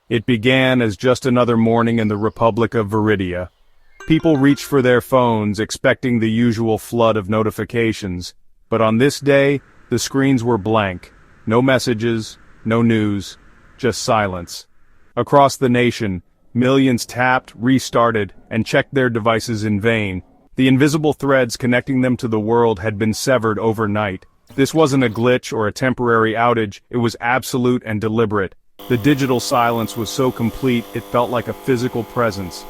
It began as just another morning in the Republic of Viridia. People reached for their phones, expecting the usual flood of notifications. But on this day, the screens were blank. No messages, no news, just silence. Across the nation, millions tapped, restarted, and checked their devices in vain. The invisible threads connecting them to the world had been severed overnight. This wasn't a glitch or a temporary outage, it was absolute and deliberate. The digital silence was so complete it felt like a physical presence.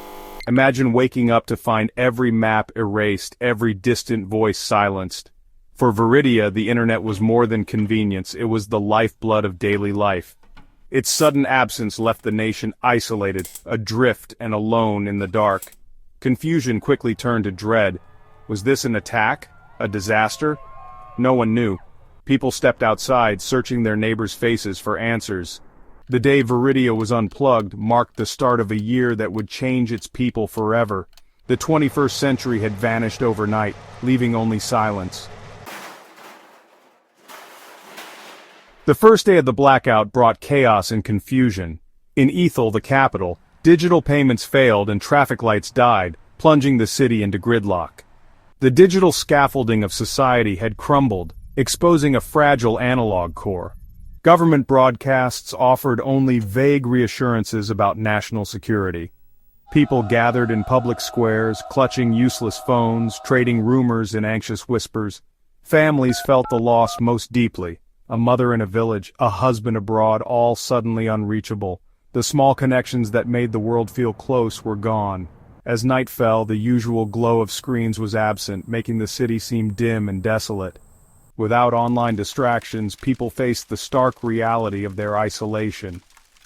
Imagine waking up to find every map erased, every distant voice silenced. For Viridia, the internet was more than convenience, it was the lifeblood of daily life. Its sudden absence left the nation isolated, adrift and alone in the dark. Confusion quickly turned to dread. Was this an attack? A disaster? No one knew. People stepped outside, searching their neighbors' faces for answers. The day Viridia was unplugged marked the start of a year that would change its people forever. The 21st century had vanished overnight, leaving only silence. The first day of the blackout brought chaos and confusion. In Ethel, the capital, digital payments failed and traffic lights died, plunging the city into gridlock. The digital scaffolding of society had crumbled, exposing a fragile analog core. Government broadcasts offered only vague reassurances about national security. People gathered in public squares, clutching useless phones, trading rumors in anxious whispers. Families felt the loss most deeply. A mother in a village, a husband abroad, all suddenly unreachable. The small connections that made the world feel close were gone. As night fell, the usual glow of screens was absent, making the city seem dim and desolate. Without online distractions, people faced the stark reality of their isolation.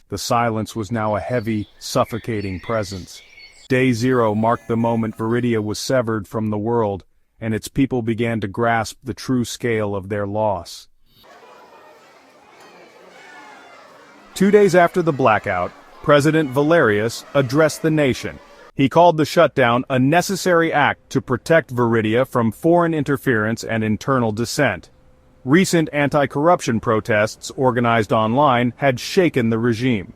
The silence was now a heavy, suffocating presence. Day zero marked the moment Viridia was severed from the world, and its people began to grasp the true scale of their loss. 2 days after the blackout, President Valerius addressed the nation. He called the shutdown a necessary act to protect Viridia from foreign interference and internal dissent. Recent anti-corruption protests organized online had shaken the regime.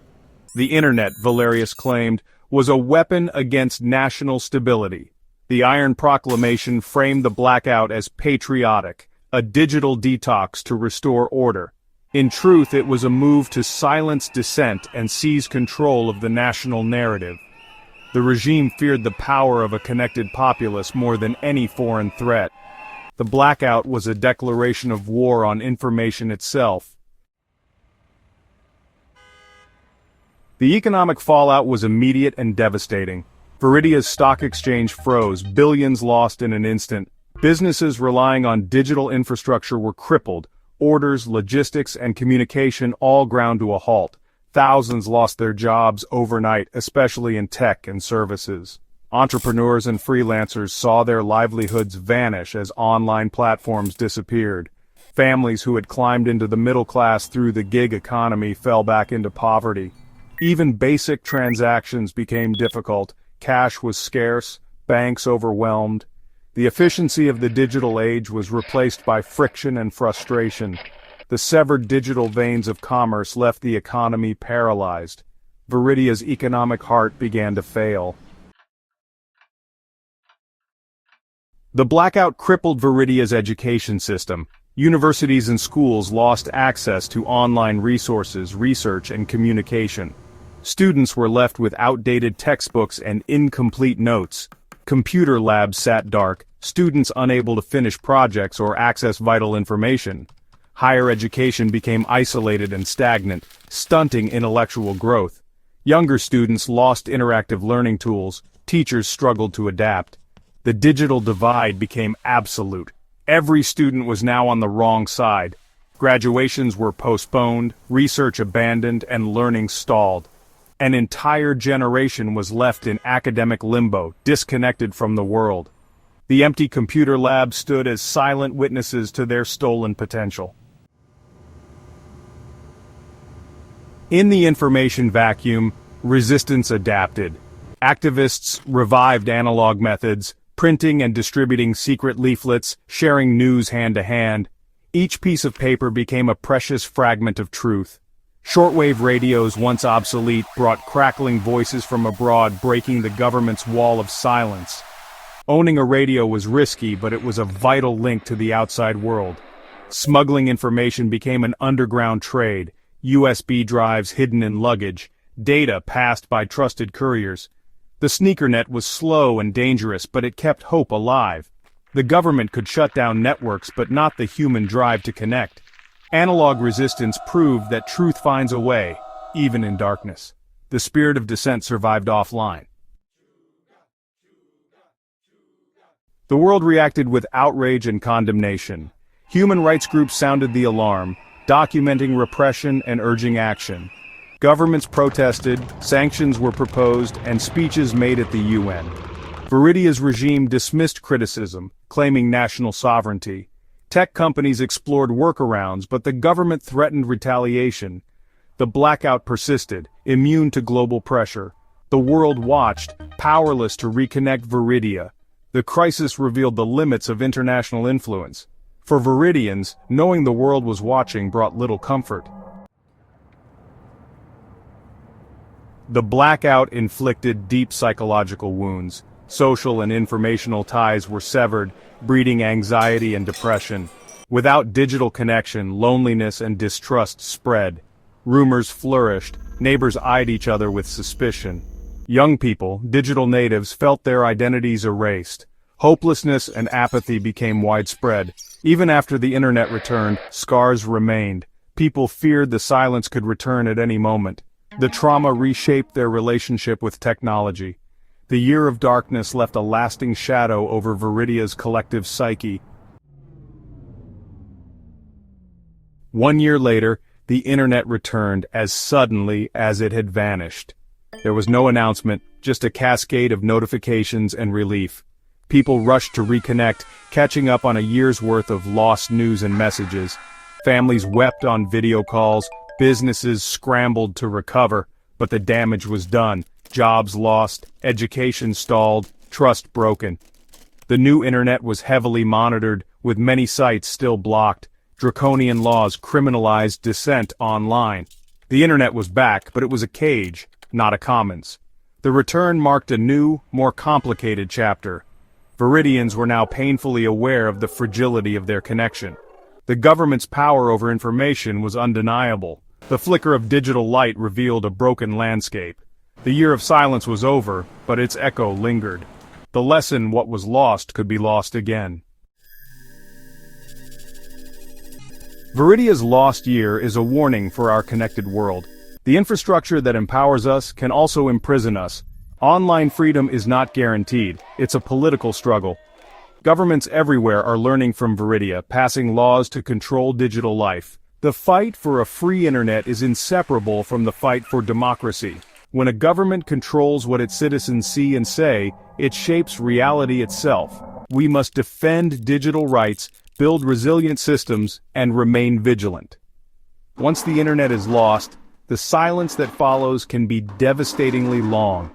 The internet, Valerius claimed, was a weapon against national stability. The Iron Proclamation framed the blackout as patriotic, a digital detox to restore order. In truth, it was a move to silence dissent and seize control of the national narrative. The regime feared the power of a connected populace more than any foreign threat. The blackout was a declaration of war on information itself. The economic fallout was immediate and devastating. Viridia's stock exchange froze, billions lost in an instant. Businesses relying on digital infrastructure were crippled. Orders, logistics, and communication all ground to a halt. Thousands lost their jobs overnight, especially in tech and services. Entrepreneurs and freelancers saw their livelihoods vanish as online platforms disappeared. Families who had climbed into the middle class through the gig economy fell back into poverty. Even basic transactions became difficult. Cash was scarce, banks overwhelmed. The efficiency of the digital age was replaced by friction and frustration. The severed digital veins of commerce left the economy paralyzed. Viridia's economic heart began to fail. The blackout crippled Viridia's education system. Universities and schools lost access to online resources, research, and communication. Students were left with outdated textbooks and incomplete notes. Computer labs sat dark, students unable to finish projects or access vital information. Higher education became isolated and stagnant, stunting intellectual growth. Younger students lost interactive learning tools, teachers struggled to adapt. The digital divide became absolute. Every student was now on the wrong side. Graduations were postponed, research abandoned, and learning stalled. An entire generation was left in academic limbo, disconnected from the world. The empty computer labs stood as silent witnesses to their stolen potential. In the information vacuum, resistance adapted. Activists revived analog methods, printing and distributing secret leaflets, sharing news hand to hand. Each piece of paper became a precious fragment of truth. Shortwave radios, once obsolete, brought crackling voices from abroad, breaking the government's wall of silence. Owning a radio was risky, but it was a vital link to the outside world. Smuggling information became an underground trade, USB drives hidden in luggage, data passed by trusted couriers. The sneakernet was slow and dangerous, but it kept hope alive. The government could shut down networks, but not the human drive to connect. Analog resistance proved that truth finds a way, even in darkness. The spirit of dissent survived offline. The world reacted with outrage and condemnation. Human rights groups sounded the alarm, documenting repression and urging action. Governments protested, sanctions were proposed, and speeches made at the UN. Viridia's regime dismissed criticism, claiming national sovereignty. Tech companies explored workarounds, but the government threatened retaliation. The blackout persisted, immune to global pressure. The world watched, powerless to reconnect Viridia. The crisis revealed the limits of international influence. For Viridians, knowing the world was watching brought little comfort. The blackout inflicted deep psychological wounds. Social and informational ties were severed, breeding anxiety and depression. Without digital connection, loneliness and distrust spread. Rumors flourished, neighbors eyed each other with suspicion. Young people, digital natives, felt their identities erased. Hopelessness and apathy became widespread. Even after the internet returned, scars remained. People feared the silence could return at any moment. The trauma reshaped their relationship with technology. The year of darkness left a lasting shadow over Viridia's collective psyche. 1 year later, the internet returned as suddenly as it had vanished. There was no announcement, just a cascade of notifications and relief. People rushed to reconnect, catching up on a year's worth of lost news and messages. Families wept on video calls, businesses scrambled to recover, but the damage was done. Jobs lost, education stalled, trust broken. The new internet was heavily monitored, with many sites still blocked. Draconian laws criminalized dissent online. The internet was back, but it was a cage, not a commons. The return marked a new, more complicated chapter. Viridians were now painfully aware of the fragility of their connection. The government's power over information was undeniable. The flicker of digital light revealed a broken landscape. The year of silence was over, but its echo lingered. The lesson, what was lost could be lost again. Viridia's lost year is a warning for our connected world. The infrastructure that empowers us can also imprison us. Online freedom is not guaranteed, it's a political struggle. Governments everywhere are learning from Viridia, passing laws to control digital life. The fight for a free internet is inseparable from the fight for democracy. When a government controls what its citizens see and say, it shapes reality itself. We must defend digital rights, build resilient systems, and remain vigilant. Once the internet is lost, the silence that follows can be devastatingly long.